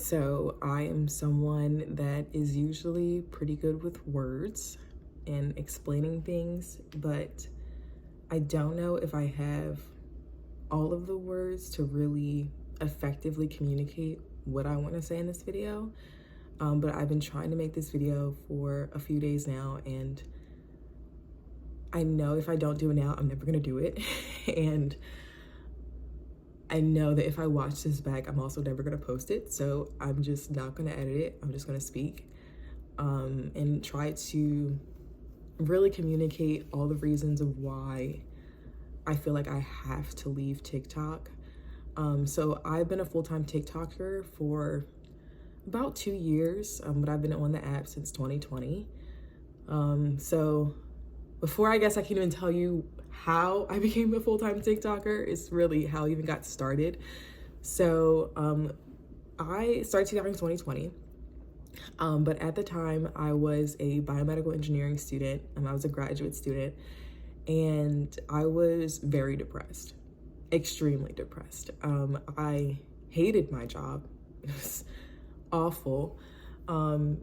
So I am someone that is usually pretty good with words and explaining things, but I don't know if I have all of the words to really effectively communicate what I want to say in this video. But I've been trying to make this video for a few days now, and I know if I don't do it now, I'm never gonna do it. And I know that if I watch this back, I'm also never gonna post it. So I'm just not gonna edit it. I'm just gonna speak and try to really communicate all the reasons of why I feel like I have to leave TikTok. So I've been a full-time TikToker for about 2 years, but I've been on the app since 2020. So before I guess I can even tell you how I became a full-time TikToker, it's really how I even got started. So I started TikToking in 2020. But at the time I was a biomedical engineering student and I was a graduate student, and I was very depressed, extremely depressed. I hated my job. It was awful.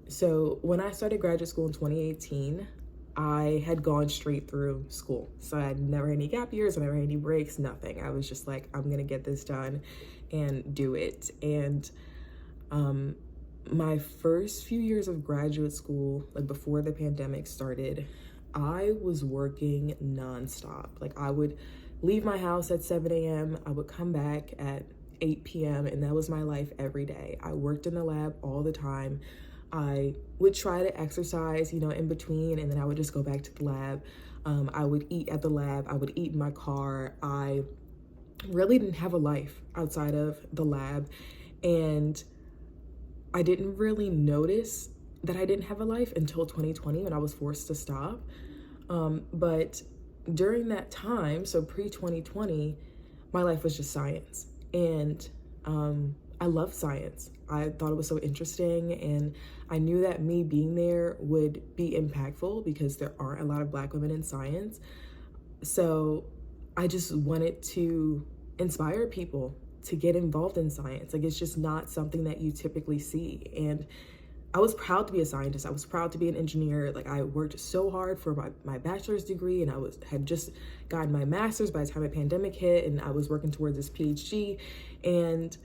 So when I started graduate school in 2018, I had gone straight through school. So I had never had any gap years, I never had any breaks, nothing. I was just like, I'm gonna get this done and do it. And my first few years of graduate school, like before the pandemic started, I was working nonstop. Like I would leave my house at 7 a.m. I would come back at 8 p.m. and that was my life every day. I worked in the lab all the time. I would try to exercise, in between, and then I would just go back to the lab. I would eat at the lab. I would eat in my car. I really didn't have a life outside of the lab, and I didn't really notice that I didn't have a life until 2020 when I was forced to stop. But during that time, so pre-2020, my life was just science. And I love science. I thought it was so interesting, and I knew that me being there would be impactful because there aren't a lot of Black women in science. So I just wanted to inspire people to get involved in science. Like, it's just not something that you typically see. And I was proud to be a scientist. I was proud to be an engineer. Like, I worked so hard for my bachelor's degree, and I had just gotten my master's by the time the pandemic hit, and I was working towards this PhD. And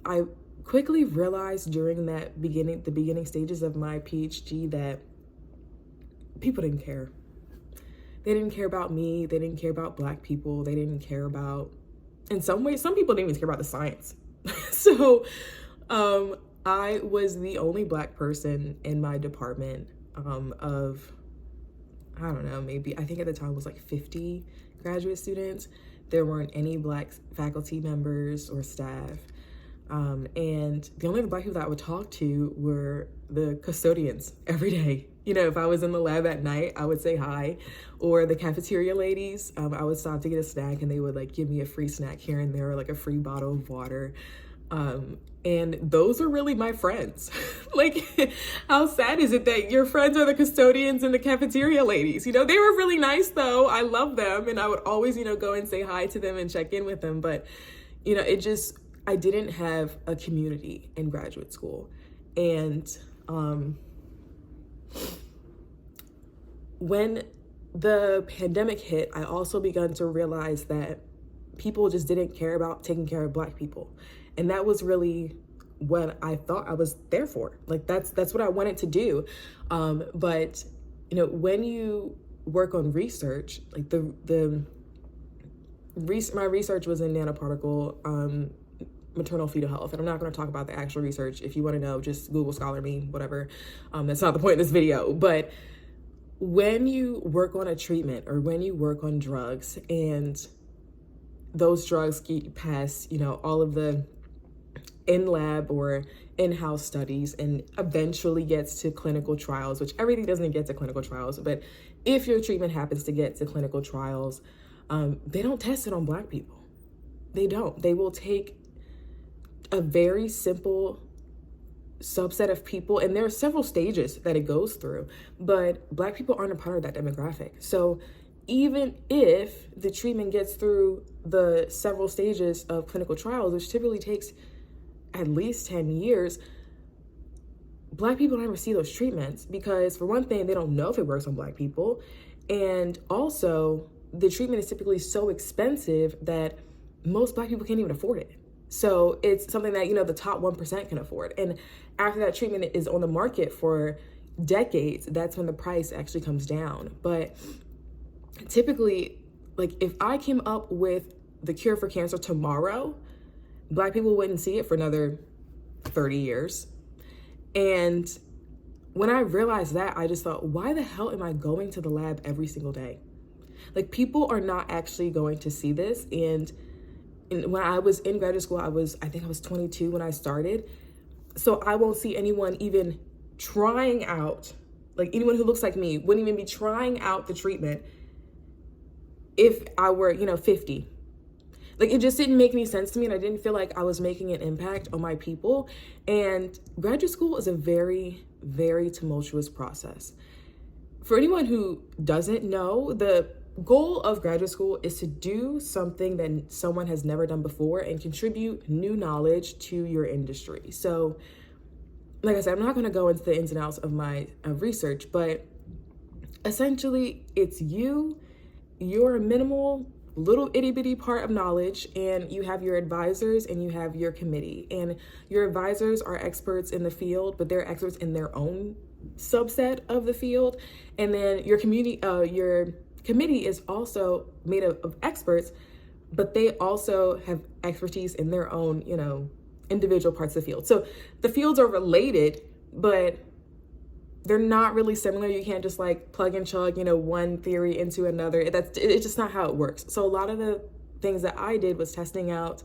I quickly realized during the beginning stages of my PhD that people didn't care. They didn't care about me. They didn't care about Black people. They didn't care about, in some ways, some people didn't even care about the science. So I was the only Black person in my department of, I don't know, maybe, I think at the time it was like 50 graduate students. There weren't any Black faculty members or staff. And the only Black people that I would talk to were the custodians every day. If I was in the lab at night, I would say hi. Or the cafeteria ladies, I would stop to get a snack and they would like give me a free snack here and there, like a free bottle of water. And those are really my friends. Like, how sad is it that your friends are the custodians and the cafeteria ladies? They were really nice though. I love them. And I would always, go and say hi to them and check in with them. But, I didn't have a community in graduate school. And when the pandemic hit, I also began to realize that people just didn't care about taking care of Black people. And that was really what I thought I was there for. Like, that's what I wanted to do. But, when you work on research, like my research was in nanoparticle maternal fetal health. And I'm not going to talk about the actual research. If you want to know, just Google Scholar Me, whatever. That's not the point of this video. But when you work on a treatment or when you work on drugs and those drugs get past, all of the in-lab or in-house studies and eventually gets to clinical trials, which everything doesn't get to clinical trials, but if your treatment happens to get to clinical trials, they don't test it on Black people. They don't. They will take a very simple subset of people, and there are several stages that it goes through, but Black people aren't a part of that demographic. So even if the treatment gets through the several stages of clinical trials, which typically takes at least 10 years, Black people don't ever see those treatments because, for one thing, they don't know if it works on Black people. And also, the treatment is typically so expensive that most Black people can't even afford it. So it's something that, the top 1% can afford. And after that treatment is on the market for decades, that's when the price actually comes down. But typically, like, if I came up with the cure for cancer tomorrow, Black people wouldn't see it for another 30 years. And when I realized that, I just thought, why the hell am I going to the lab every single day? Like, people are not actually going to see this. And when I was in graduate school, I think I was 22 when I started. So I won't see anyone even trying out, like anyone who looks like me wouldn't even be trying out the treatment if I were, 50. Like, it just didn't make any sense to me, and I didn't feel like I was making an impact on my people. And graduate school is a very, very tumultuous process. For anyone who doesn't know, the goal of graduate school is to do something that someone has never done before and contribute new knowledge to your industry. So, like I said, I'm not going to go into the ins and outs of my research, but essentially it's you're a minimal little itty bitty part of knowledge, and you have your advisors and you have your committee, and your advisors are experts in the field, but they're experts in their own subset of the field. And then your committee is also made of experts, but they also have expertise in their own, individual parts of the field. So the fields are related, but they're not really similar. You can't just like plug and chug, one theory into another. It's just not how it works. So a lot of the things that I did was testing out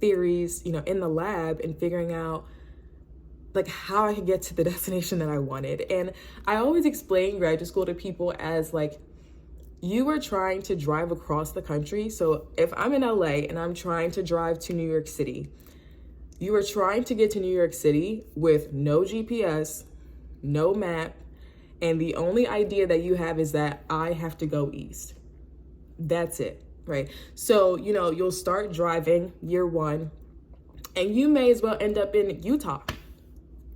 theories, in the lab and figuring out like how I could get to the destination that I wanted. And I always explain graduate school to people as like, you are trying to drive across the country. So if I'm in LA and I'm trying to drive to New York City, you are trying to get to New York City with no GPS, no map, and the only idea that you have is that I have to go east. That's it, right? So, you'll start driving year one, and you may as well end up in Utah,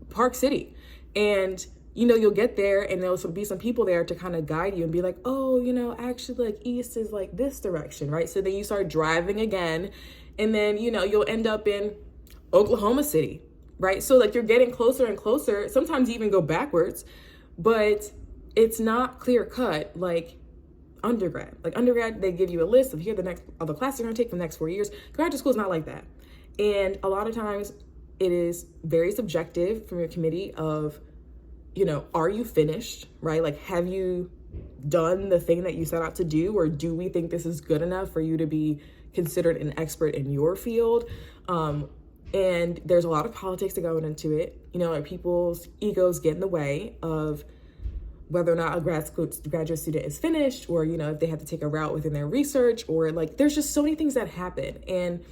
Park City. And, you'll get there and there'll be some people there to kind of guide you and be like, oh, actually like east is like this direction, right? So then you start driving again, and then, you'll end up in Oklahoma City, right? So like you're getting closer and closer. Sometimes you even go backwards, but it's not clear cut like undergrad. Like undergrad, they give you a list of here the classes you're gonna take for the next 4 years. Graduate school is not like that. And a lot of times it is very subjective from your committee of, are you finished, right? Like, have you done the thing that you set out to do, or do we think this is good enough for you to be considered an expert in your field? And there's a lot of politics that go into it. Like people's egos get in the way of whether or not a graduate student is finished, or, if they have to take a route within their research, or like, there's just so many things that happen. And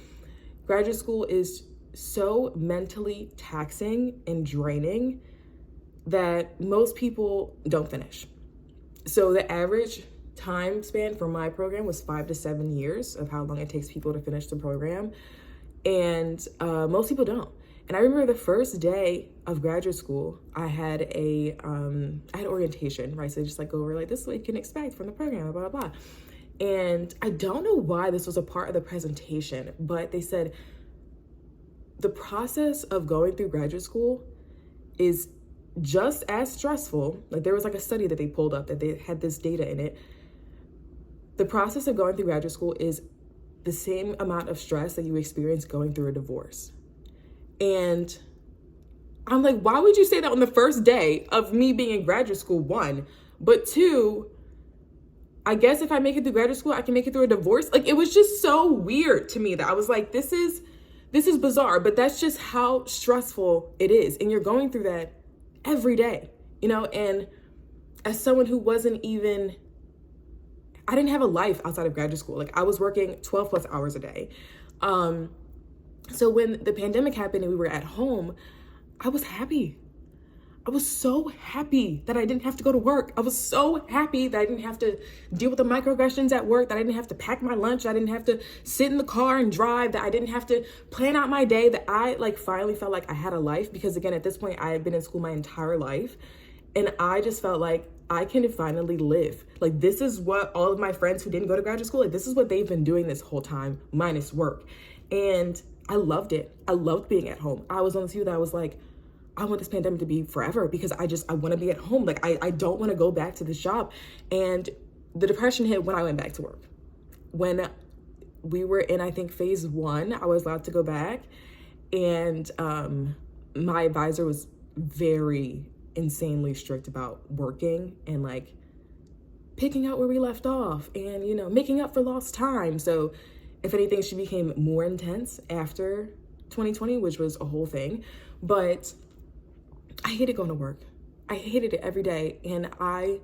graduate school is so mentally taxing and draining that most people don't finish. So the average time span for my program was 5 to 7 years of how long it takes people to finish the program. And most people don't. And I remember the first day of graduate school, I had orientation, right? So they just like go over like, this is what you can expect from the program, blah, blah, blah. And I don't know why this was a part of the presentation, but they said the process of going through graduate school is just as stressful. Like there was like a study that they pulled up that they had this data in it. The process of going through graduate school is the same amount of stress that you experience going through a divorce. And I'm like, why would you say that on the first day of me being in graduate school, one, but two, I guess if I make it through graduate school, I can make it through a divorce. Like, it was just so weird to me that I was like, this is bizarre, but that's just how stressful it is. And you're going through that every day, and as someone who I didn't have a life outside of graduate school. Like I was working 12 plus hours a day. So when the pandemic happened and we were at home, I was happy. I was so happy that I didn't have to go to work. I was so happy that I didn't have to deal with the microaggressions at work, that I didn't have to pack my lunch, that I didn't have to sit in the car and drive, that I didn't have to plan out my day, that I like finally felt like I had a life. Because again, at this point, I had been in school my entire life, and I just felt like I can finally live. Like, this is what all of my friends who didn't go to graduate school, like, this is what they've been doing this whole time, minus work. And I loved it. I loved being at home. I was on the view that I was like, I want this pandemic to be forever, because I want to be at home. Like, I don't want to go back to this job. And the depression hit when I went back to work. When we were in, I think, phase 1, I was allowed to go back. And my advisor was very insanely strict about working and like picking out where we left off and, you know, making up for lost time. So if anything, she became more intense after 2020, which was a whole thing. But I hated going to work. I hated it every day. And I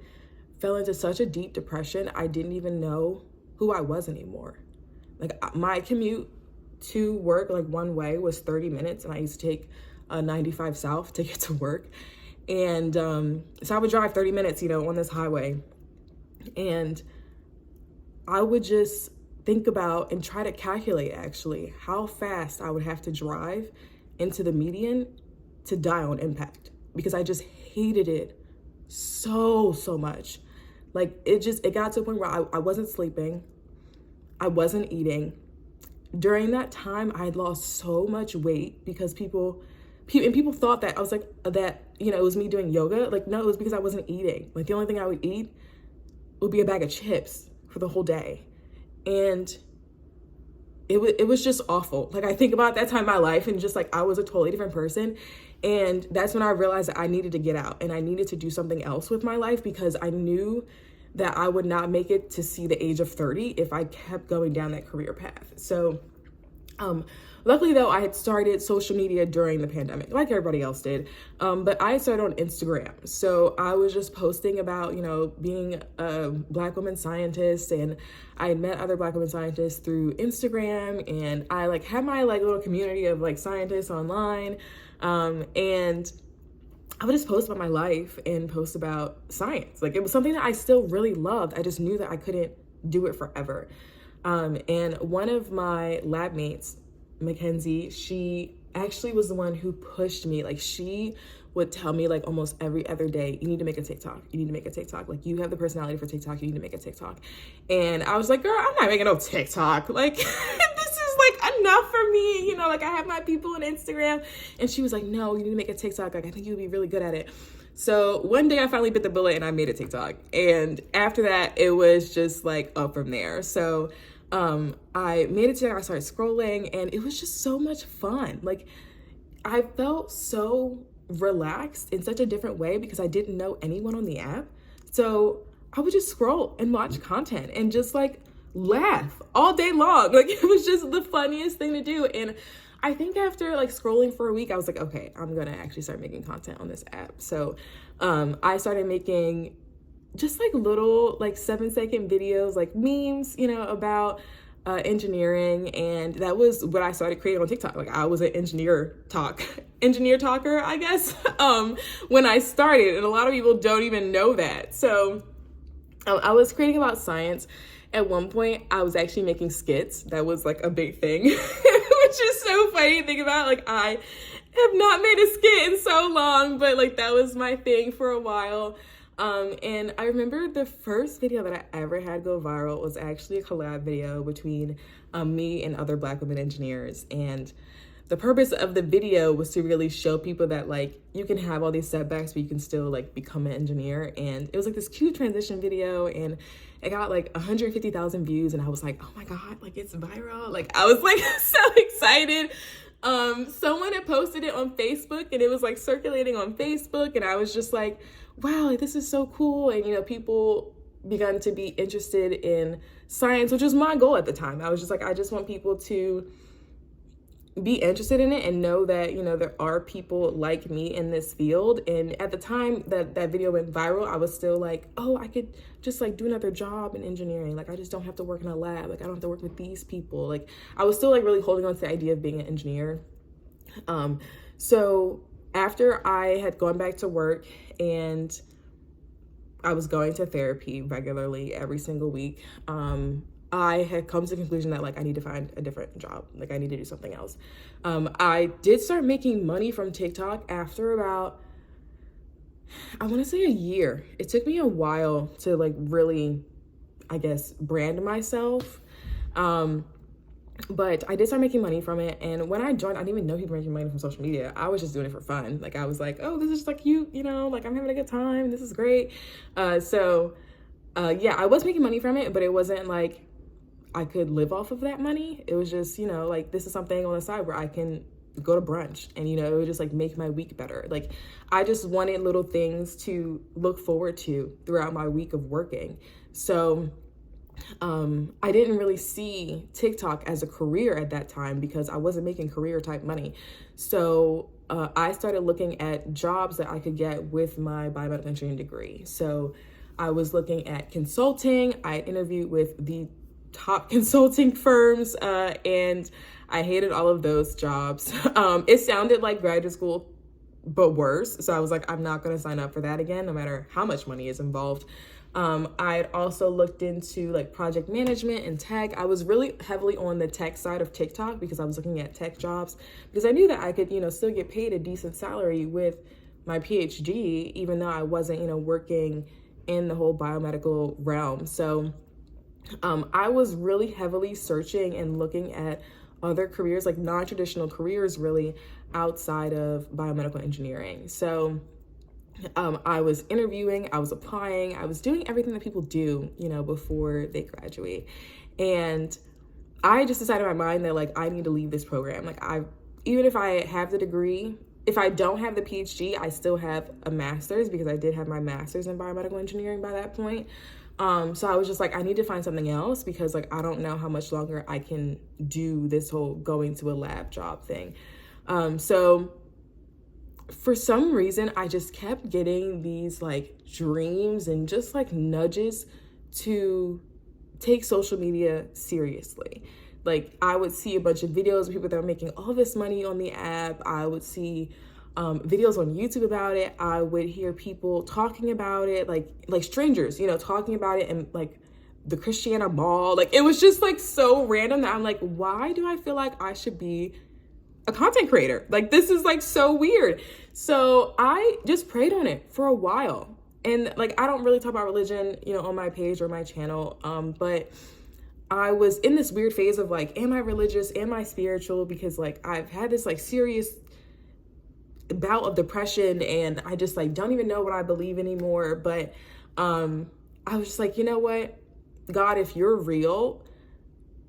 fell into such a deep depression. I didn't even know who I was anymore. Like, my commute to work, like one way, was 30 minutes. And I used to take 95 South to get to work. And so I would drive 30 minutes, you know, on this highway. And I would just think about and try to calculate actually how fast I would have to drive into the median to die on impact, because I just hated it so much. Like, it got to a point where I wasn't sleeping. I wasn't eating. During that time, I had lost so much weight because people thought that I was like, that, you know, it was me doing yoga. Like, no, it was because I wasn't eating. Like, the only thing I would eat would be a bag of chips for the whole day. And it was just awful. Like, I think about that time in my life and just like, I was a totally different person. And that's when I realized that I needed to get out and I needed to do something else with my life, because I knew that I would not make it to see the age of 30 if I kept going down that career path. So, luckily though, I had started social media during the pandemic, like everybody else did. But I started on Instagram. So I was just posting about, you know, being a Black woman scientist, and I had met other Black women scientists through Instagram, and I like had my like little community of like scientists online. And I would just post about my life and post about science. Like, it was something that I still really loved. I just knew that I couldn't do it forever. And one of my lab mates, Mackenzie, she actually was the one who pushed me. Like, she would tell me like almost every other day, you need to make a TikTok. You need to make a TikTok. Like, you have the personality for TikTok. You need to make a TikTok. And I was like, girl, I'm not making no TikTok. Like, this is like enough for me. You know, like, I have my people on Instagram. And she was like, no, you need to make a TikTok. Like, I think you'd be really good at it. So one day I finally bit the bullet and I made a TikTok. And after that, it was just like up from there. So I made it to, I started scrolling, and it was just so much fun. Like, I felt so relaxed in such a different way because I didn't know anyone on the app. So I would just scroll and watch content and just like laugh all day long. Like, it was just the funniest thing to do. And I think after like scrolling for a week, I was like, okay, I'm gonna actually start making content on this app. So I started making just like little like 7-second videos, like memes, you know, about engineering. And that was what I started creating on TikTok. Like, I was an engineer talker, I guess, when I started. And a lot of people don't even know that. So I was creating about science. At one point, I was actually making skits. That was like a big thing, which is so funny to think about. Like, I have not made a skit in so long, but like, that was my thing for a while. And I remember the first video that I ever had go viral was actually a collab video between me and other Black women engineers. And the purpose of the video was to really show people that like, you can have all these setbacks, but you can still like become an engineer. And it was like this cute transition video, and it got like 150,000 views. And I was like, oh my God, like, it's viral. Like, I was like so excited. Someone had posted it on Facebook, and it was like circulating on Facebook. And I was just like, wow, like, this is so cool. And, you know, people began to be interested in science, which was my goal at the time. I was just like, I just want people to be interested in it and know that, you know, there are people like me in this field. And at the time that that video went viral, I was still like, oh, I could just like do another job in engineering. Like, I just don't have to work in a lab. Like, I don't have to work with these people. Like, I was still like really holding on to the idea of being an engineer. So after I had gone back to work and I was going to therapy regularly every single week, I had come to the conclusion that like I need to find a different job. Like I need to do something else. I did start making money from TikTok after about, I want to say a year. It took me a while to like really, I guess, brand myself. But I did start making money from it. And when I joined, I didn't even know people were making money from social media. I was just doing it for fun. Like I was like, oh, this is just like you know, like I'm having a good time. This is great. Yeah, I was making money from it, but it wasn't like I could live off of that money. It was just, you know, like this is something on the side where I can go to brunch and, you know, it would just like make my week better. Like I just wanted little things to look forward to throughout my week of working. So I didn't really see TikTok as a career at that time because I wasn't making career type money. So I started looking at jobs that I could get with my biomedical engineering degree. So I was looking at consulting. I interviewed with the top consulting firms and I hated all of those jobs. It sounded like graduate school, but worse. So I was like, I'm not going to sign up for that again, no matter how much money is involved. I'd also looked into like project management and tech. I was really heavily on the tech side of TikTok because I was looking at tech jobs because I knew that I could, you know, still get paid a decent salary with my PhD, even though I wasn't, you know, working in the whole biomedical realm. So I was really heavily searching and looking at other careers, like non-traditional careers really outside of biomedical engineering. So I was interviewing, I was applying, I was doing everything that people do, you know, before they graduate. And I just decided in my mind that like, I need to leave this program. Like even if I have the degree, if I don't have the PhD, I still have a master's because I did have my master's in biomedical engineering by that point. So I was just like, I need to find something else because like, I don't know how much longer I can do this whole going to a lab job thing. So for some reason, I just kept getting these like dreams and just like nudges to take social media seriously. Like I would see a bunch of videos of people that are making all this money on the app. I would see videos on YouTube about it. I would hear people talking about it, like strangers, you know, talking about it and like the Christiana Mall. Like it was just like so random that I'm like, why do I feel like I should be a content creator? Like this is like so weird. So I just prayed on it for a while. And like, I don't really talk about religion, you know, on my page or my channel. But I was in this weird phase of like, am I religious? Am I spiritual? Because like, I've had this like serious bout of depression and I just like, don't even know what I believe anymore. But I was just like, you know what, God, if you're real,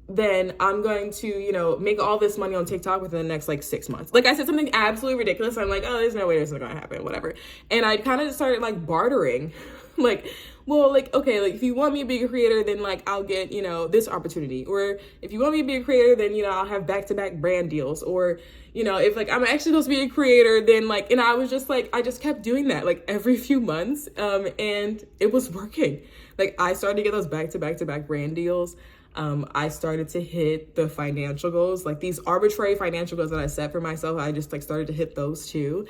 then I'm going to, you know, make all this money on TikTok within the next like 6 months. Like I said something absolutely ridiculous. I'm like, oh, there's no way this is gonna happen, whatever. And I kind of started like bartering, like, well, like, okay, like if you want me to be a creator, then like I'll get, you know, this opportunity. Or if you want me to be a creator, then, you know, I'll have back-to-back brand deals. Or, you know, if like I'm actually supposed to be a creator, then like, and I was just like, I just kept doing that like every few months. And it was working. Like I started to get those back-to-back brand deals. I started to hit the financial goals, like these arbitrary financial goals that I set for myself. I just like started to hit those too.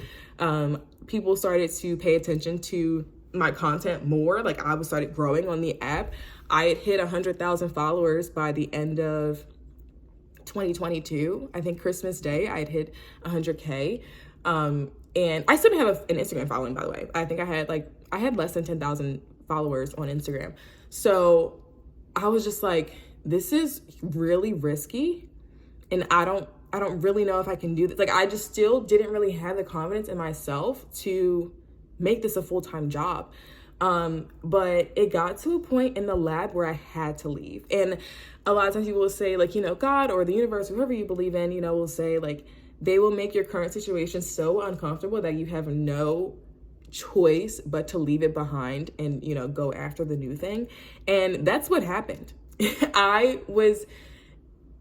People started to pay attention to my content more. Like I started growing on the app. I had hit 100,000 followers by the end of 2022. I think Christmas Day, I had hit 100K. And I still didn't have an Instagram following, by the way. I think I had less than 10,000 followers on Instagram. So I was just like, this is really risky and I don't really know if I can do this. Like I just still didn't really have the confidence in myself to make this a full-time job. But it got to a point in the lab where I had to leave. And a lot of times people will say like, you know, God or the universe, whoever you believe in, you know, will say like, they will make your current situation so uncomfortable that you have no choice but to leave it behind and, you know, go after the new thing. And that's what happened. I was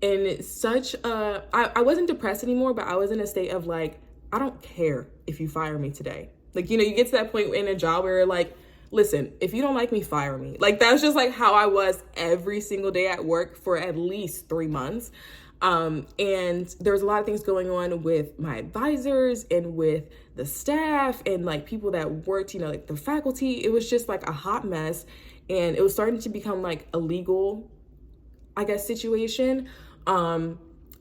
in such a, I wasn't depressed anymore, but I was in a state of like, I don't care if you fire me today. Like, you know, you get to that point in a job where you're like, listen, if you don't like me, fire me. Like, that's just like how I was every single day at work for at least 3 months. And there was a lot of things going on with my advisors and with the staff and like people that worked, like the faculty. It was just like a hot mess, and it was starting to become like a legal, I guess, situation.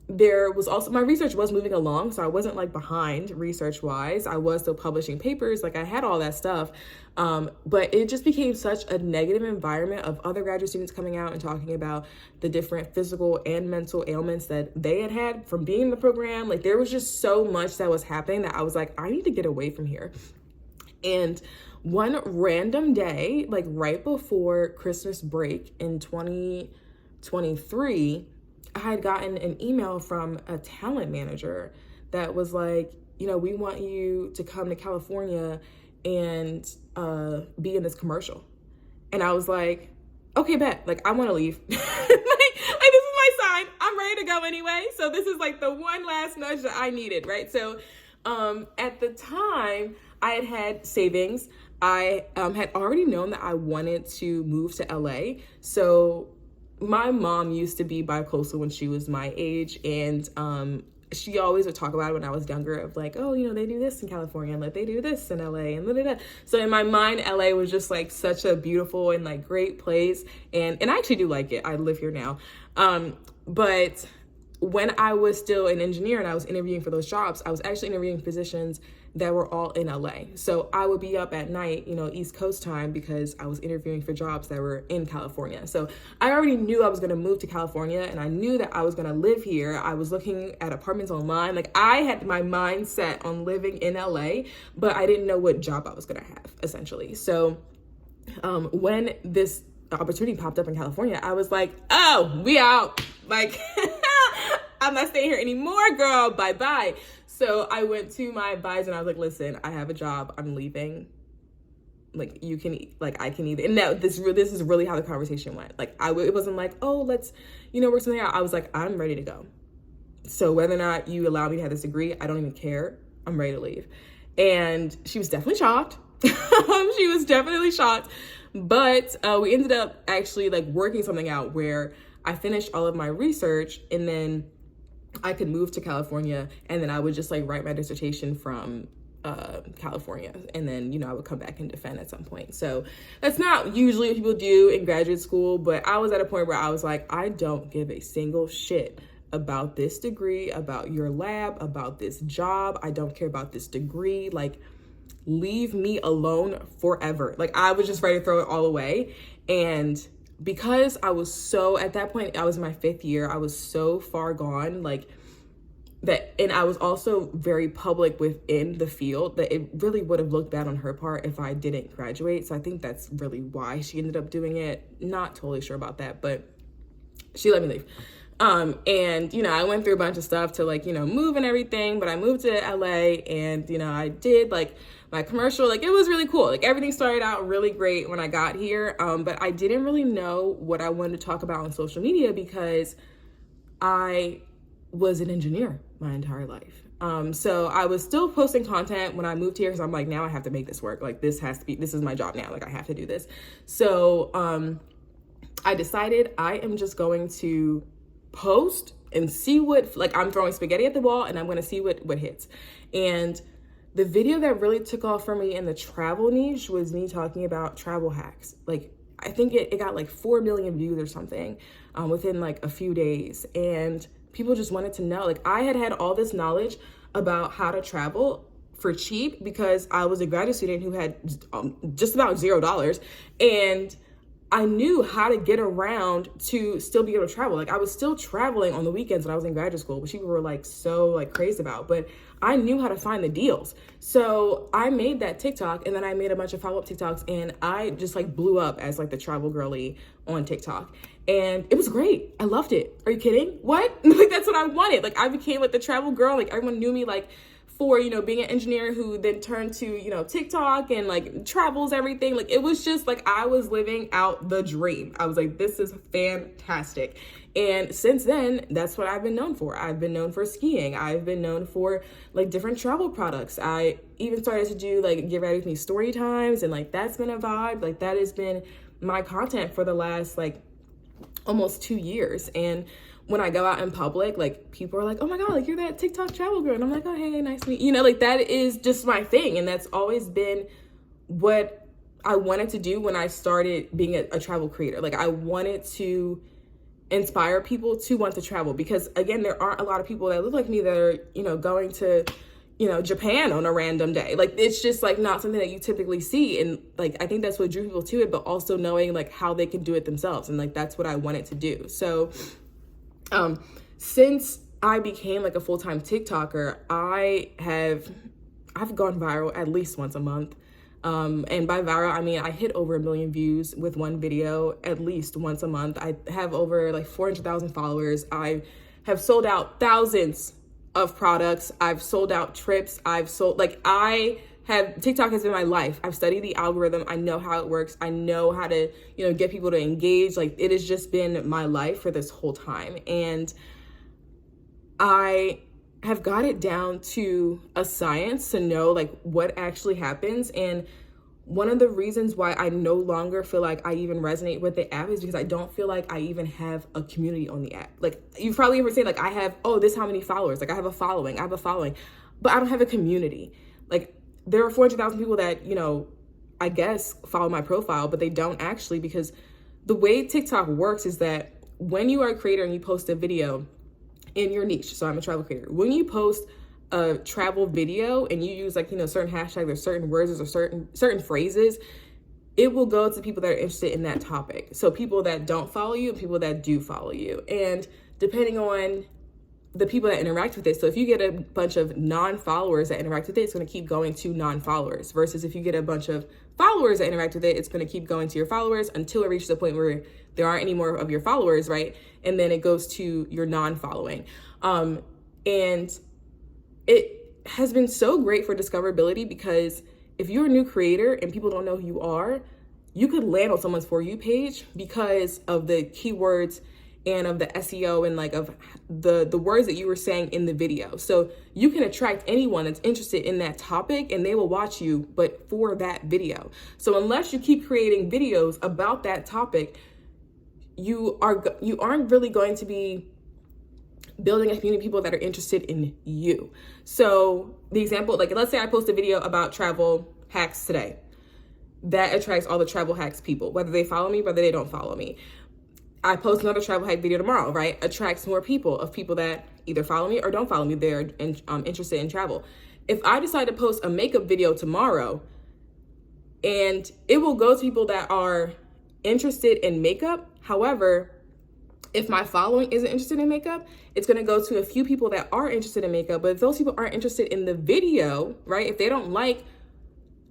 There was also, my research was moving along, so I wasn't like behind research wise. I was still publishing papers, like I had all that stuff. But it just became such a negative environment of other graduate students coming out and talking about the different physical and mental ailments that they had from being in the program. Like there was just so much that was happening that I was like, I need to get away from here. And one random day, like right before Christmas break in 2023, I had gotten an email from a talent manager that was like, we want you to come to California and be in this commercial. And I was like, okay, bet. Like, I want to leave. like, this is my sign. I'm ready to go anyway. So this is like the one last nudge that I needed, right? So at the time, I had savings. I had already known that I wanted to move to LA. So my mom used to be bicoastal when she was my age, and she always would talk about it when I was younger of like, oh, they do this in California and like they do this in LA and da-da-da. So in my mind, LA was just like such a beautiful and like great place, and I actually do like it. I live here now. But when I was still an engineer and I was interviewing for those jobs, I was actually interviewing positions that were all in LA. So I would be up at night, East Coast time, because I was interviewing for jobs that were in California. So I already knew I was going to move to California, and I knew that I was going to live here. I was looking at apartments online. Like I had my mind set on living in LA, but I didn't know what job I was going to have, essentially. So when this opportunity popped up in California, I was like, oh, we out. Like, I'm not staying here anymore, girl. Bye-bye. So I went to my advisor and I was like, listen, I have a job. I'm leaving. Like, you can, like, I can either. And now this is really how the conversation went. Like, it wasn't like, oh, let's, work something out. I was like, I'm ready to go. So whether or not you allow me to have this degree, I don't even care. I'm ready to leave. And she was definitely shocked. She was definitely shocked. But we ended up actually like working something out where I finished all of my research, and then I could move to California, and then I would just like write my dissertation from California, and then I would come back and defend at some point. So that's not usually what people do in graduate school, but I was at a point where I was like, I don't give a single shit about this degree, about your lab, about this job. I don't care about this degree. Like, leave me alone forever. Like, I was just ready to throw it all away. And because I was so, at that point, I was in my 5th year, I was so far gone, like that, and I was also very public within the field that it really would have looked bad on her part if I didn't graduate. So I think that's really why she ended up doing it. Not totally sure about that, but she let me leave. And, I went through a bunch of stuff to like, move and everything, but I moved to LA, and, I did like my commercial, like it was really cool. Like everything started out really great when I got here. But I didn't really know what I wanted to talk about on social media because I was an engineer my entire life. So I was still posting content when I moved here, because I'm like, now I have to make this work. Like this is my job now. Like I have to do this. So, I decided I am just going to post and see what, like I'm throwing spaghetti at the wall and I'm going to see what hits. And the video that really took off for me in the travel niche was me talking about travel hacks. Like I think it got like 4 million views or something within like a few days. And people just wanted to know, like I had all this knowledge about how to travel for cheap because I was a graduate student who had just about $0. And I knew how to get around to still be able to travel. Like I was still traveling on the weekends when I was in graduate school, which people were like so like crazy about, but I knew how to find the deals. So I made that TikTok, and then I made a bunch of follow-up TikToks, and I just like blew up as like the travel girly on TikTok. And it was great. I loved it. Are you kidding? What? Like that's what I wanted. Like I became like the travel girl. Like everyone knew me like for, being an engineer who then turned to, TikTok and like travels everything. Like it was just like I was living out the dream. I was like, this is fantastic. And since then, that's what I've been known for. I've been known for skiing. I've been known for like different travel products. I even started to do like Get Ready With Me story times, and like that's been a vibe. Like that has been my content for the last like almost 2 years. And when I go out in public, like people are like, oh my God, like you're that TikTok travel girl. And I'm like, oh, hey, nice to meet you. You know, like that is just my thing. And that's always been what I wanted to do when I started being a travel creator. Like I wanted to inspire people to want to travel, because again, there aren't a lot of people that look like me that are, you know, going to, you know, Japan on a random day. Like it's just like not something that you typically see. And like I think that's what drew people to it, but also knowing like how they can do it themselves. And like that's what I wanted to do. So since I became like a full-time TikToker, I've gone viral at least once a month. And by viral, I mean, I hit over 1 million views with one video at least once a month. I have over like 400,000 followers. I have sold out thousands of products. I've sold out trips. TikTok has been my life. I've studied the algorithm. I know how it works. I know how to, you know, get people to engage. Like it has just been my life for this whole time. And I have got it down to a science to know like what actually happens. And one of the reasons why I no longer feel like I even resonate with the app is because I don't feel like I even have a community on the app. Like you've probably ever said like I have, oh, this how many followers, like I have a following, but I don't have a community. Like there are 400,000 people that, you know, I guess follow my profile, but they don't actually, because the way TikTok works is that when you are a creator and you post a video in your niche, so I'm a travel creator, when you post a travel video and you use like, you know, certain hashtags or certain words or certain phrases, it will go to people that are interested in that topic. So people that don't follow you and people that do follow you. And depending on the people that interact with it. So if you get a bunch of non-followers that interact with it, it's going to keep going to non-followers, versus if you get a bunch of followers that interact with it, it's going to keep going to your followers until it reaches a point where there aren't any more of your followers, right? And then it goes to your non-following. And it has been so great for discoverability, because if you're a new creator and people don't know who you are, you could land on someone's For You page because of the keywords and of the SEO and like of the words that you were saying in the video. So you can attract anyone that's interested in that topic and they will watch you, but for that video. So unless you keep creating videos about that topic, you aren't really going to be building a community of people that are interested in you. So the example, like let's say I post a video about travel hacks today. That attracts all the travel hacks people, whether they follow me, whether they don't follow me. I post another travel hack video tomorrow, right? Attracts more people that either follow me or don't follow me. They're interested in travel. If I decide to post a makeup video tomorrow, and it will go to people that are interested in makeup. However, if my following isn't interested in makeup, it's going to go to a few people that are interested in makeup. But if those people aren't interested in the video, right? If they don't like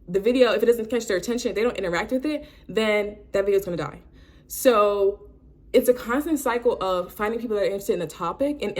the video, if it doesn't catch their attention, if they don't interact with it, then that video is going to die. So it's a constant cycle of finding people that are interested in the topic. And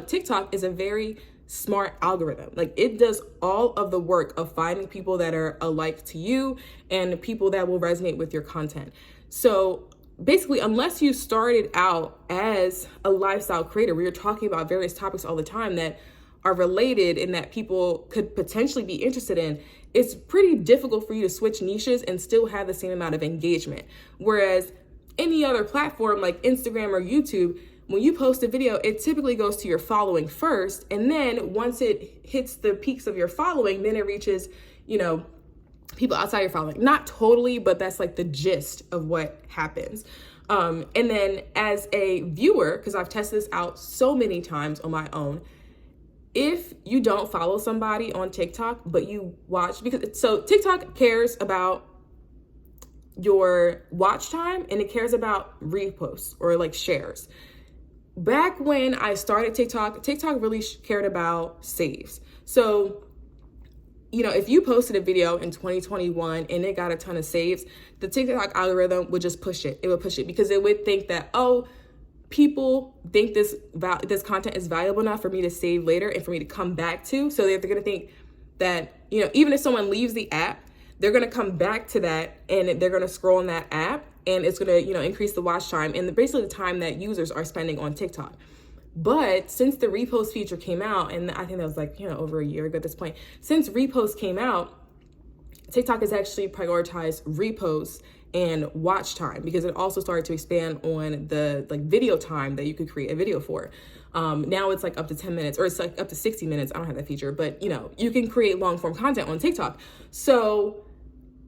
TikTok is a very smart algorithm. Like it does all of the work of finding people that are alike to you and people that will resonate with your content. So basically, unless you started out as a lifestyle creator where you're talking about various topics all the time that are related and that people could potentially be interested in, it's pretty difficult for you to switch niches and still have the same amount of engagement. Whereas any other platform like Instagram or YouTube, when you post a video, it typically goes to your following first. And then once it hits the peaks of your following, then it reaches, you know, people outside your following. Not totally, but that's like the gist of what happens. And then as a viewer, because I've tested this out so many times on my own, if you don't follow somebody on TikTok, but you watch, so TikTok cares about your watch time and it cares about reposts or like shares. Back when I started TikTok really cared about saves. So, you know, if you posted a video in 2021 and it got a ton of saves, the TikTok algorithm would just push it. It would push it because it would think that, oh, people think this content is valuable enough for me to save later and for me to come back to. So they're going to think that, you know, even if someone leaves the app, they're going to come back to that and they're going to scroll on that app and it's going to, you know, increase the watch time and basically the time that users are spending on TikTok. But since the repost feature came out, and I think that was like, you know, over a year ago at this point, since repost came out, TikTok has actually prioritized reposts and watch time, because it also started to expand on the like video time that you could create a video for. Now it's like up to 10 minutes, or it's like up to 60 minutes. I don't have that feature, but you know, you can create long form content on TikTok. So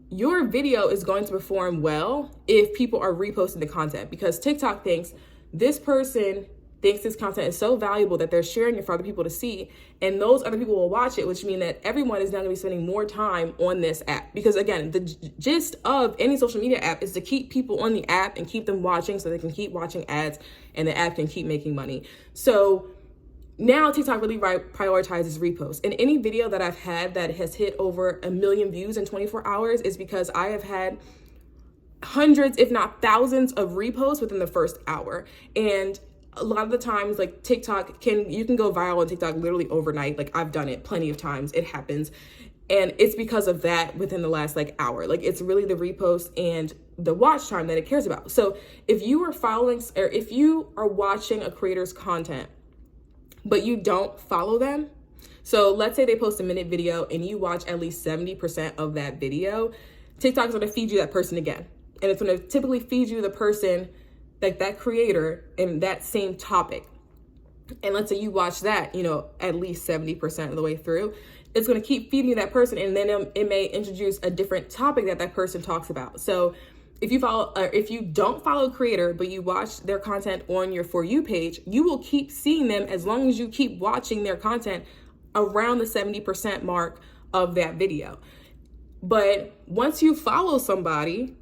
your video is going to perform well if people are reposting the content, because TikTok thinks this person thinks this content is so valuable that they're sharing it for other people to see, and those other people will watch it, which means that everyone is now going to be spending more time on this app. Because again, the gist of any social media app is to keep people on the app and keep them watching so they can keep watching ads and the app can keep making money. So now TikTok really prioritizes reposts, and any video that I've had that has hit over 1 million views in 24 hours is because I have had hundreds, if not thousands, of reposts within the first hour. And a lot of the times, like TikTok you can go viral on TikTok literally overnight. Like I've done it plenty of times. It happens. And it's because of that within the last like hour. Like it's really the repost and the watch time that it cares about. So if you are following, or if you are watching a creator's content, but you don't follow them. So let's say they post a minute video and you watch at least 70% of that video, TikTok's gonna feed you that person again. And it's gonna typically feed you the person, like that creator, in that same topic. And let's say you watch that, you know, at least 70% of the way through, it's going to keep feeding you that person, and then it may introduce a different topic that person talks about. So if you don't follow a creator, but you watch their content on your For You page, you will keep seeing them as long as you keep watching their content around the 70% mark of that video. But once you follow somebody,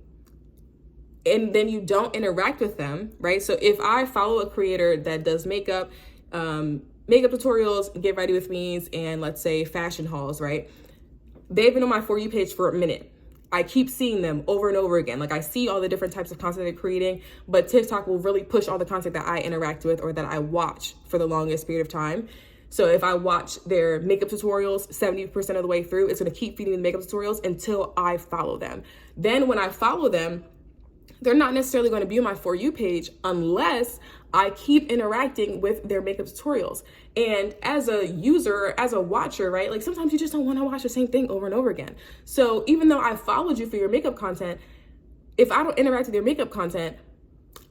and then you don't interact with them, right? So if I follow a creator that does makeup tutorials, get ready with me's, and let's say fashion hauls, right? They've been on my For You page for a minute. I keep seeing them over and over again. Like I see all the different types of content they're creating, but TikTok will really push all the content that I interact with or that I watch for the longest period of time. So if I watch their makeup tutorials 70% of the way through, it's gonna keep feeding the makeup tutorials until I follow them. Then when I follow them, they're not necessarily going to be on my For You page unless I keep interacting with their makeup tutorials. And as a user, as a watcher, right? Like sometimes you just don't want to watch the same thing over and over again. So even though I followed you for your makeup content, if I don't interact with your makeup content,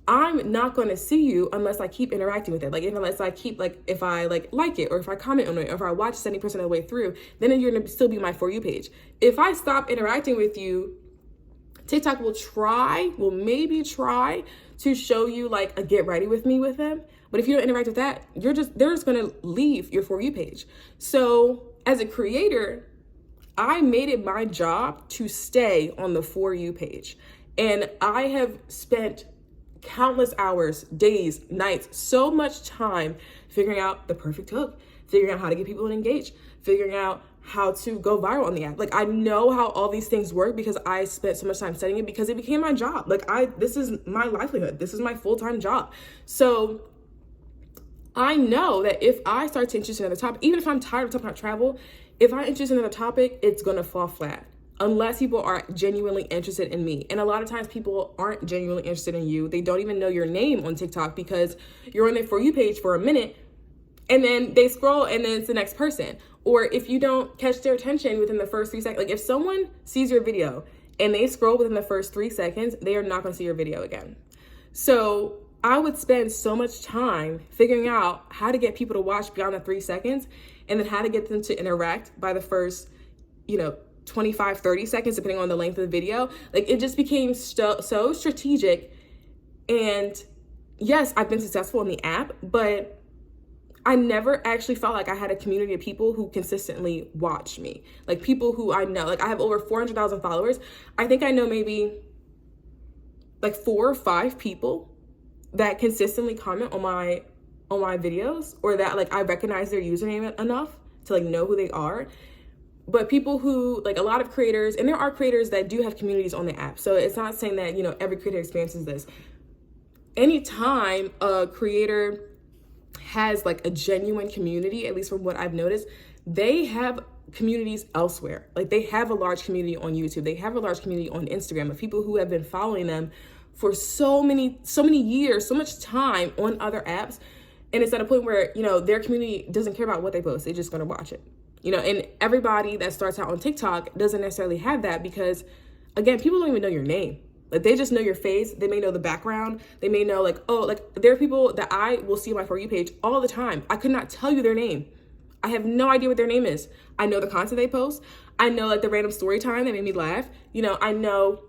I'm not going to see you unless I keep interacting with it. Like unless I keep if I like it, or if I comment on it, or if I watch 70% of the way through, then you're going to still be my For You page. If I stop interacting with you, TikTok will maybe try to show you like a get ready with me with them. But if you don't interact with that, they're just gonna leave your For You page. So as a creator, I made it my job to stay on the For You page. And I have spent countless hours, days, nights, so much time figuring out the perfect hook, figuring out how to get people to engage, figuring out how to go viral on the app. Like I know how all these things work because I spent so much time studying it, because it became my job. This is my livelihood. This is my full-time job. So I know that if I start to interest in another topic, even if I'm tired of talking about travel, if I interest in another topic, it's gonna fall flat unless people are genuinely interested in me. And a lot of times people aren't genuinely interested in you. They don't even know your name on TikTok because you're on their For You page for a minute and then they scroll and then it's the next person. Or if you don't catch their attention within the first 3 seconds, like if someone sees your video and they scroll within the first 3 seconds, they are not gonna see your video again. So I would spend so much time figuring out how to get people to watch beyond the 3 seconds, and then how to get them to interact by the first, 25, 30 seconds, depending on the length of the video. Like it just became so strategic. And yes, I've been successful in the app, but I never actually felt like I had a community of people who consistently watch me. Like people who I know, like I have over 400,000 followers. I think I know maybe like 4 or 5 people that consistently comment on my videos, or that like I recognize their username enough to like know who they are. But people who, like a lot of creators, and there are creators that do have communities on the app. So it's not saying that, every creator experiences this. Anytime a creator has like a genuine community, at least from what I've noticed, they have communities elsewhere. Like they have a large community on YouTube. They have a large community on Instagram of people who have been following them for so many years, so much time on other apps. And it's at a point where, their community doesn't care about what they post. They're just going to watch it. And everybody that starts out on TikTok doesn't necessarily have that because, again, people don't even know your name. Like, they just know your face. They may know the background. They may know, like, oh, like, there are people that I will see on my For You page all the time. I could not tell you their name. I have no idea what their name is. I know the content they post. I know, like, the random story time that made me laugh. I know,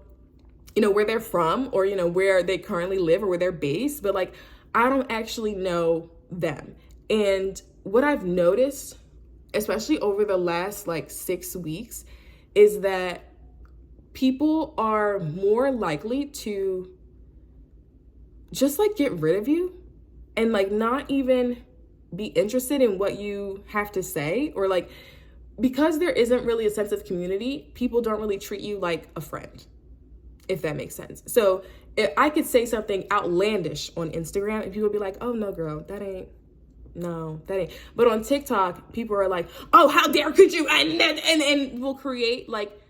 where they're from, or, where they currently live or where they're based, but, like, I don't actually know them. And what I've noticed, especially over the last, like, 6 weeks, is that people are more likely to just, like, get rid of you and, like, not even be interested in what you have to say, or, like, because there isn't really a sense of community, people don't really treat you like a friend, if that makes sense. So if I could say something outlandish on Instagram and people would be like, oh no, girl, that ain't. But on TikTok, people are like, oh, how dare could you? And we'll create, like,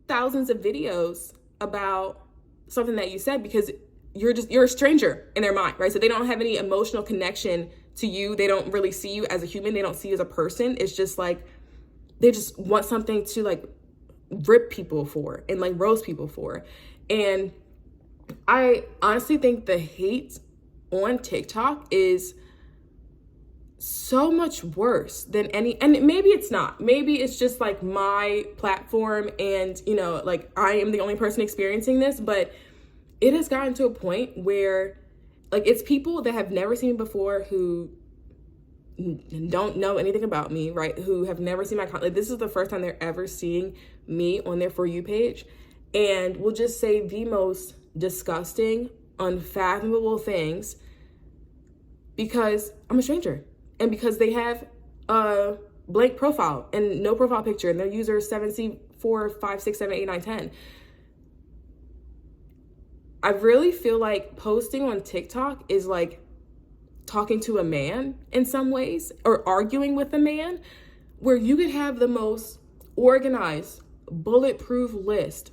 thousands of videos about something that you said, because you're a stranger in their mind, right? So they don't have any emotional connection to you. They don't really see you as a human. They don't see you as a person. It's just like, they just want something to, like, rip people for and, like, roast people for. And I honestly think the hate on TikTok is so much worse than and maybe it's not. Maybe it's just, like, my platform and, like, I am the only person experiencing this, but it has gotten to a point where, like, it's people that have never seen me before, who don't know anything about me, right? Who have never seen my content. Like, this is the first time they're ever seeing me on their For You page, and will just say the most disgusting, unfathomable things because I'm a stranger, and because they have a blank profile and no profile picture, and their user is 7C4, 5, 6, 7, 8, 9, 10. I really feel like posting on TikTok is like talking to a man in some ways, or arguing with a man, where you could have the most organized, bulletproof list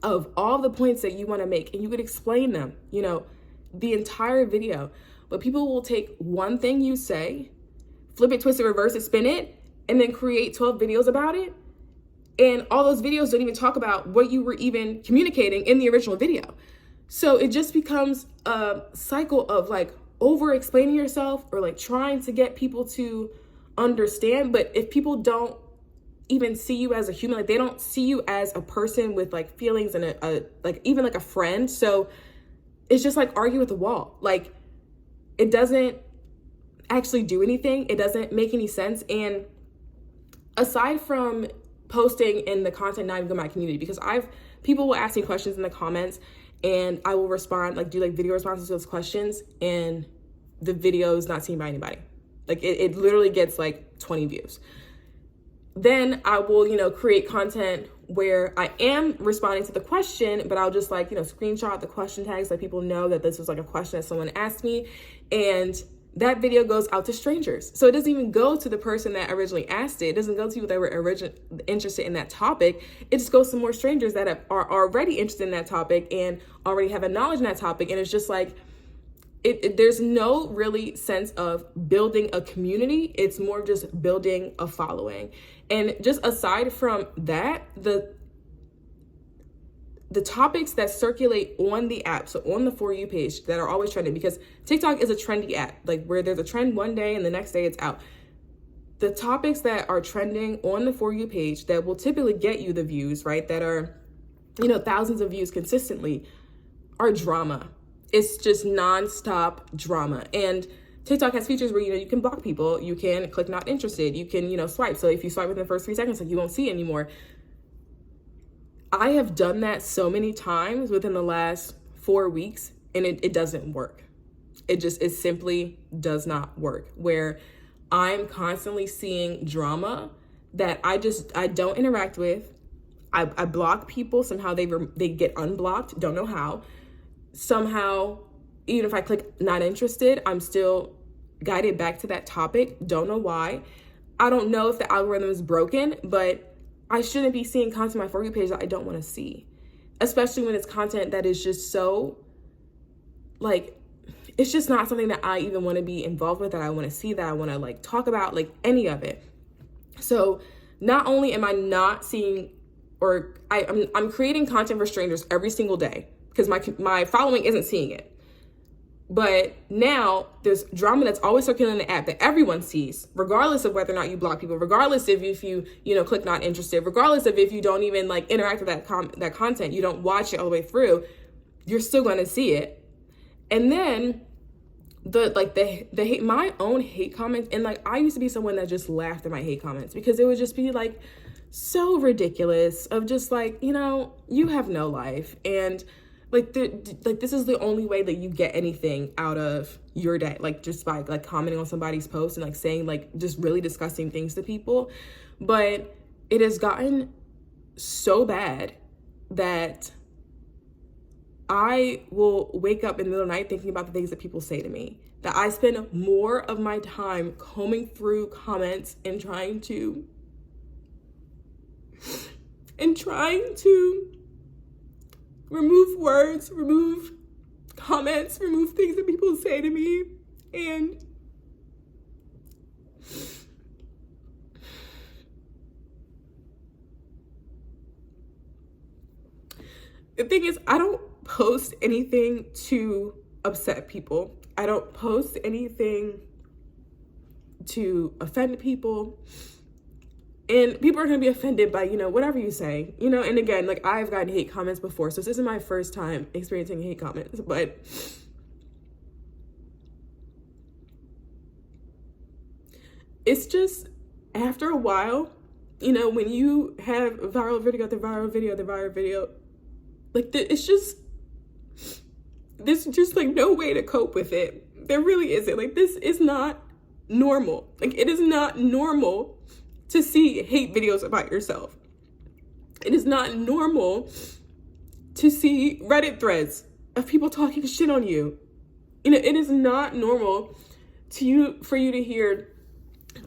of all the points that you want to make, and you could explain them, the entire video. But people will take one thing you say, flip it, twist it, reverse it, spin it, and then create 12 videos about it. And all those videos don't even talk about what you were even communicating in the original video. So it just becomes a cycle of, like, over explaining yourself, or, like, trying to get people to understand. But if people don't even see you as a human, like, they don't see you as a person with, like, feelings and like, even like a friend. So it's just like argue with the wall. Like, it doesn't actually do anything. It doesn't make any sense. And aside from posting in the content not even go to my community, because people will ask me questions in the comments, and I will respond, like, do, like, video responses to those questions, and the video is not seen by anybody. Like, it literally gets, like, 20 views. Then I will, create content where I am responding to the question, but I'll just, like, screenshot the question tags, let people know that this was, like, a question that someone asked me, and that video goes out to strangers. So it doesn't even go to the person that originally asked it. It doesn't go to people that were originally interested in that topic. It just goes to more strangers that are already interested in that topic and already have a knowledge in that topic. And it's just like, there's no really sense of building a community. It's more just building a following. And just aside from that, the topics that circulate on the app, so on the For You page, that are always trending, because TikTok is a trendy app, like, where there's a trend one day and the next day it's out. The topics that are trending on the For You page that will typically get you the views, right, that are, thousands of views consistently, are drama. It's just nonstop drama. And TikTok has features where, you can block people, you can click not interested, you can, swipe. So if you swipe within the first 3 seconds, like, you won't see it anymore. I have done that so many times within the last 4 weeks, and it doesn't work. It simply does not work, where I'm constantly seeing drama that I don't interact with. I block people. Somehow they get unblocked. Don't know how. Somehow, even if I click not interested, I'm still guided back to that topic. Don't know why. I don't know if the algorithm is broken, but I shouldn't be seeing content on my For You page that I don't want to see, especially when it's content that is just so, like, it's just not something that I even want to be involved with, that I want to see, that I want to, like, talk about, like, any of it. So not only am I not seeing, or I'm creating content for strangers every single day, because my following isn't seeing it. But now there's drama that's always circulating in the app that everyone sees, regardless of whether or not you block people, regardless of if you click not interested, regardless of if you don't even like interact with that content, you don't watch it all the way through, you're still going to see it. And then my own hate comments, and like I used to be someone that just laughed at my hate comments because it would just be like so ridiculous of just like, you have no life, and like this is the only way that you get anything out of your day, like just by like commenting on somebody's post and like saying like just really disgusting things to people. But it has gotten so bad that I will wake up in the middle of the night thinking about the things that people say to me, that I spend more of my time combing through comments and trying to remove words, remove comments, remove things that people say to me. And the thing is, I don't post anything to upset people. I don't post anything to offend people. And people are going to be offended by, whatever you say, and again, like I've gotten hate comments before. So this isn't my first time experiencing hate comments, but it's just after a while, when you have viral video, like it's just, there's just like no way to cope with it. There really isn't. Like this is not normal. Like it is not normal to see hate videos about yourself. It is not normal to see Reddit threads of people talking shit on you. It is not normal for you to hear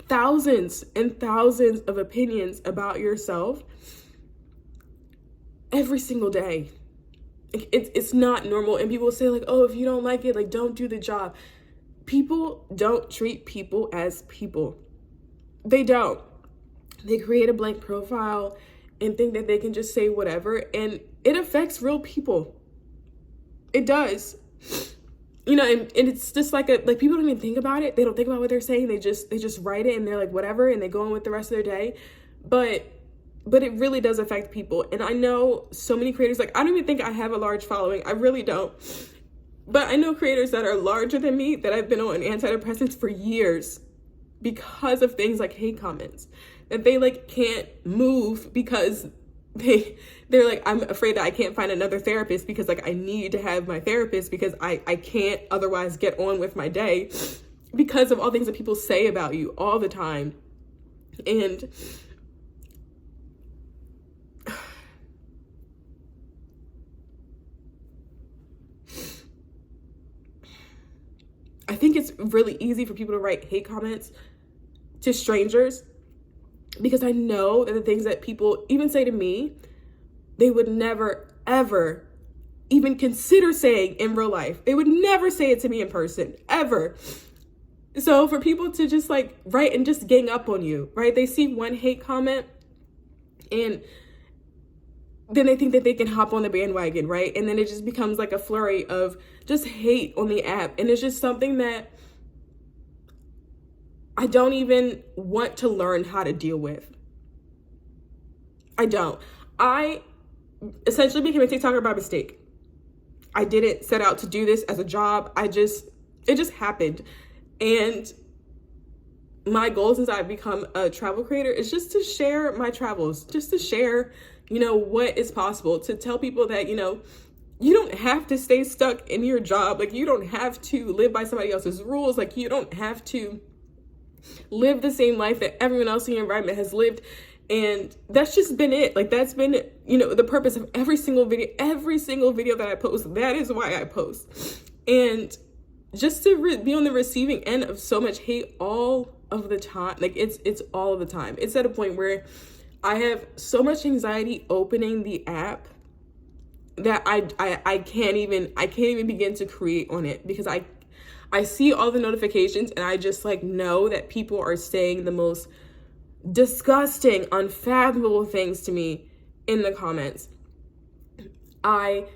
thousands and thousands of opinions about yourself every single day. It's not normal. And people say like, oh, if you don't like it, like don't do the job. People don't treat people as people. They don't. They create a blank profile and think that they can just say whatever, and it affects real people. It does. And it's just like people don't even think about it. They don't think about what they're saying. They just write it and they're like whatever, and they go on with the rest of their day. But it really does affect people. And I know so many creators, like I don't even think I have a large following. I really don't. But I know creators that are larger than me that have been on antidepressants for years because of things like hate comments, that they like can't move because they're like, I'm afraid that I can't find another therapist because like I need to have my therapist because I can't otherwise get on with my day because of all things that people say about you all the time. And I think it's really easy for people to write hate comments to strangers because I know that the things that people even say to me, they would never, ever even consider saying in real life. They would never say it to me in person, ever. So for people to just like write and just gang up on you, right? They see one hate comment and then they think that they can hop on the bandwagon, right? And then it just becomes like a flurry of just hate on the app. And it's just something that I don't even want to learn how to deal with. I don't. I essentially became a TikToker by mistake. I didn't set out to do this as a job. It just happened. And my goal since I've become a travel creator is just to share my travels, just to share, what is possible, to tell people that, you don't have to stay stuck in your job. Like, you don't have to live by somebody else's rules. Like, you don't have to live the same life that everyone else in your environment has lived. And that's just been it. Like, that's been, the purpose of every single video that I post. That is why I post. And just to be on the receiving end of so much hate all of the time, like it's all of the time. It's at a point where I have so much anxiety opening the app that I can't even begin to create on it, because I see all the notifications and I just like know that people are saying the most disgusting, unfathomable things to me in the comments. I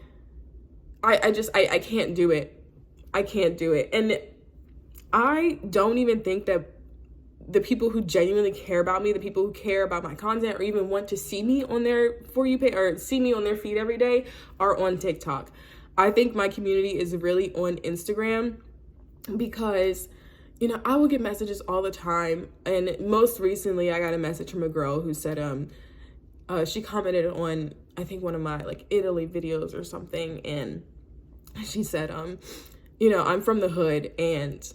I can't do it. I can't do it. And I don't even think that the people who genuinely care about me, the people who care about my content or even want to see me on their For You page or see me on their feed every day are on TikTok. I think my community is really on Instagram because, you know, I will get messages all the time. And most recently I got a message from a girl who said, she commented on, I think one of my like Italy videos or something. And she said, you know, I'm from the hood and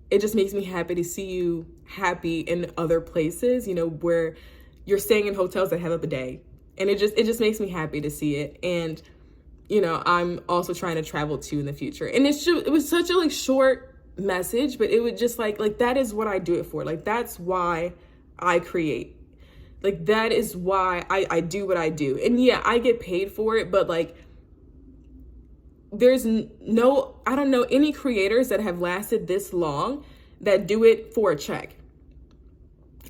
it just makes me happy to see you happy in other places, you know, where you're staying in hotels that have a bidet. And it just makes me happy to see it. And, you know, I'm also trying to travel too in the future. And it was such a like short message, but it would just like that is what I do it for. Like, that's why I create. Like, that is why I do what I do. And yeah, I get paid for it, but like, there's no, I don't know any creators that have lasted this long that do it for a check.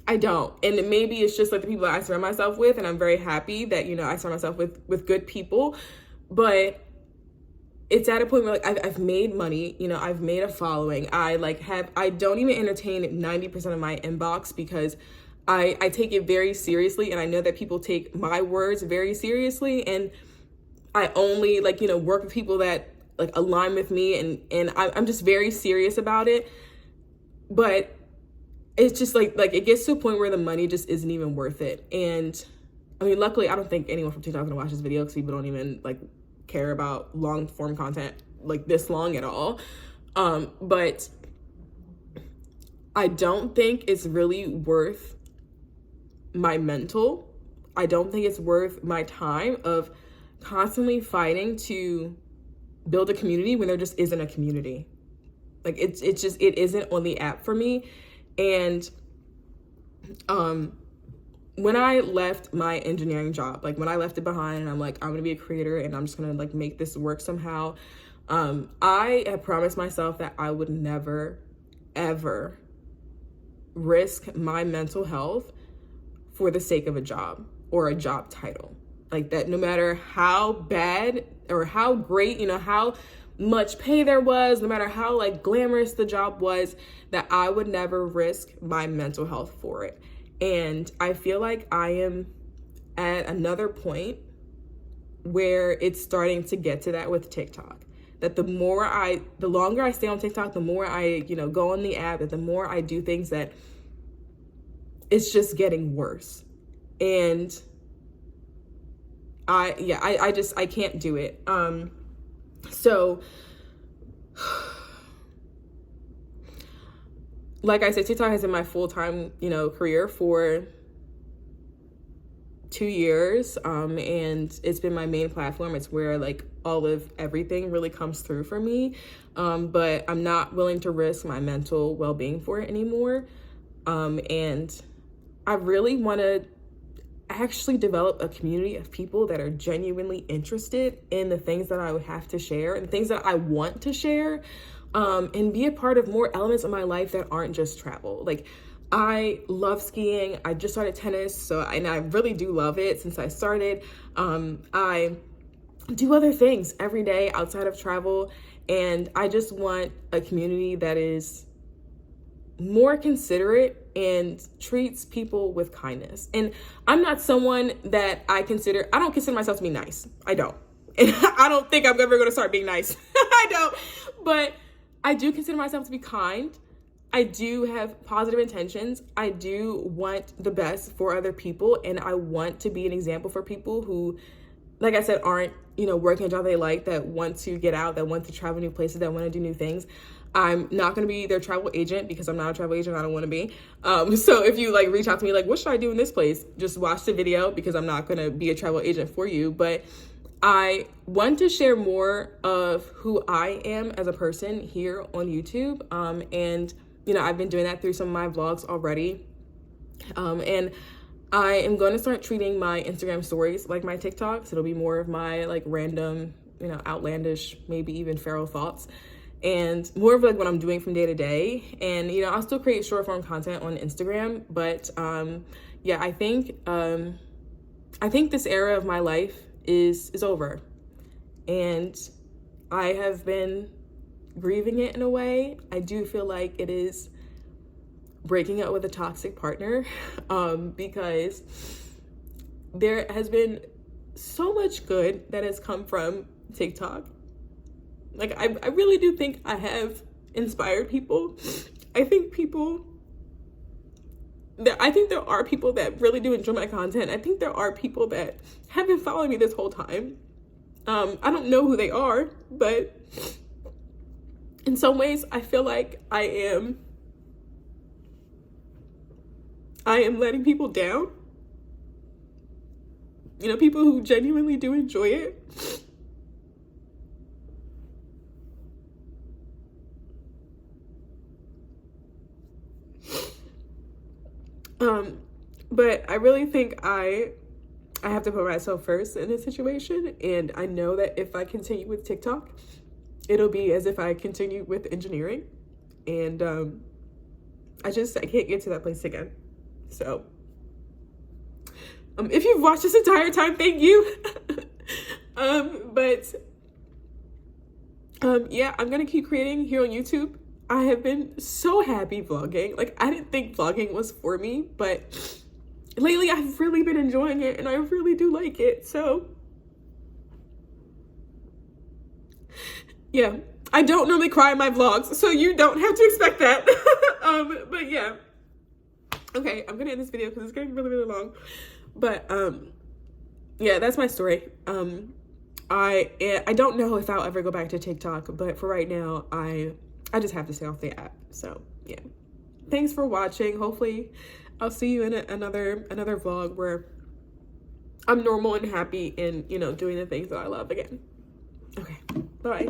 I don't. And maybe it's just like the people I surround myself with, and I'm very happy that, you know, I surround myself with good people, but it's at a point where like I've made money, you know, I've made a following. I don't even entertain 90% of my inbox because I take it very seriously, and I know that people take my words very seriously, and I only like, you know, work with people that like align with me, and I'm just very serious about it. But it's just like it gets to a point where the money just isn't even worth it. And I mean, luckily, I don't think anyone from TikTok is gonna watch this video because people don't even like care about long form content like this long at all. But I don't think it's really worth my mental. I don't think it's worth my time of constantly fighting to build a community when there just isn't a community. Like, it isn't on the app for me. And when I left my engineering job, like when I left it behind and I'm like, I'm gonna be a creator and I'm just gonna like make this work somehow, I had promised myself that I would never ever risk my mental health for the sake of a job or a job title. Like, that no matter how bad or how great, you know, how much pay there was, no matter how like glamorous the job was, that I would never risk my mental health for it. And I feel like I am at another point where it's starting to get to that with TikTok. That the longer I stay on TikTok, the more I, you know, go on the app, that the more I do things that it's just getting worse. And I can't do it. So like I said, TikTok has been my full-time, you know, career for 2 years. And it's been my main platform. It's where like all of everything really comes through for me. But I'm not willing to risk my mental well-being for it anymore. And I really want to actually develop a community of people that are genuinely interested in the things that I would have to share and things that I want to share, and be a part of more elements of my life that aren't just travel. Like, I love skiing. I just started tennis, and I really do love it since I started. I do other things every day outside of travel, and I just want a community that is more considerate and treats people with kindness. And I'm not someone that I don't consider myself to be nice. I don't. And I don't think I'm ever going to start being nice. I don't. But I do consider myself to be kind. I do have positive intentions. I do want the best for other people. And I want to be an example for people who, like I said, aren't, you know, working a job they like, that want to get out, that want to travel new places, that want to do new things. I'm not going to be their travel agent because I'm not a travel agent. I don't want to be. So if you like reach out to me, like, what should I do in this place? Just watch the video because I'm not going to be a travel agent for you. But I want to share more of who I am as a person here on YouTube. And, you know, I've been doing that through some of my vlogs already. And I am going to start treating my Instagram stories like my TikToks. It'll be more of my like random, you know, outlandish, maybe even feral thoughts, and more of like what I'm doing from day to day. And, you know, I'll still create short form content on Instagram, but yeah, I think this era of my life is over. And I have been grieving it in a way. I do feel like it is breaking up with a toxic partner, because there has been so much good that has come from TikTok. Like, I really do think I have inspired people. I think there are people that really do enjoy my content. I think there are people that have been following me this whole time. I don't know who they are, but in some ways I feel like I am letting people down. You know, people who genuinely do enjoy it. But I really think I have to put myself first in this situation, and I know that if I continue with TikTok, it'll be as if I continue with engineering, and I can't get to that place again. So if you've watched this entire time, thank you. Yeah, I'm gonna keep creating here on YouTube. I have been so happy vlogging. Like, I didn't think vlogging was for me, but lately I've really been enjoying it, and I really do like it. So yeah, I don't normally cry in my vlogs, so you don't have to expect that. But yeah. Okay, I'm gonna end this video because it's getting really, really long. But yeah, that's my story. I don't know if I'll ever go back to TikTok, but for right now, I just have to stay off the app. So yeah, thanks for watching. Hopefully I'll see you in another vlog where I'm normal and happy and, you know, doing the things that I love again. Okay, bye.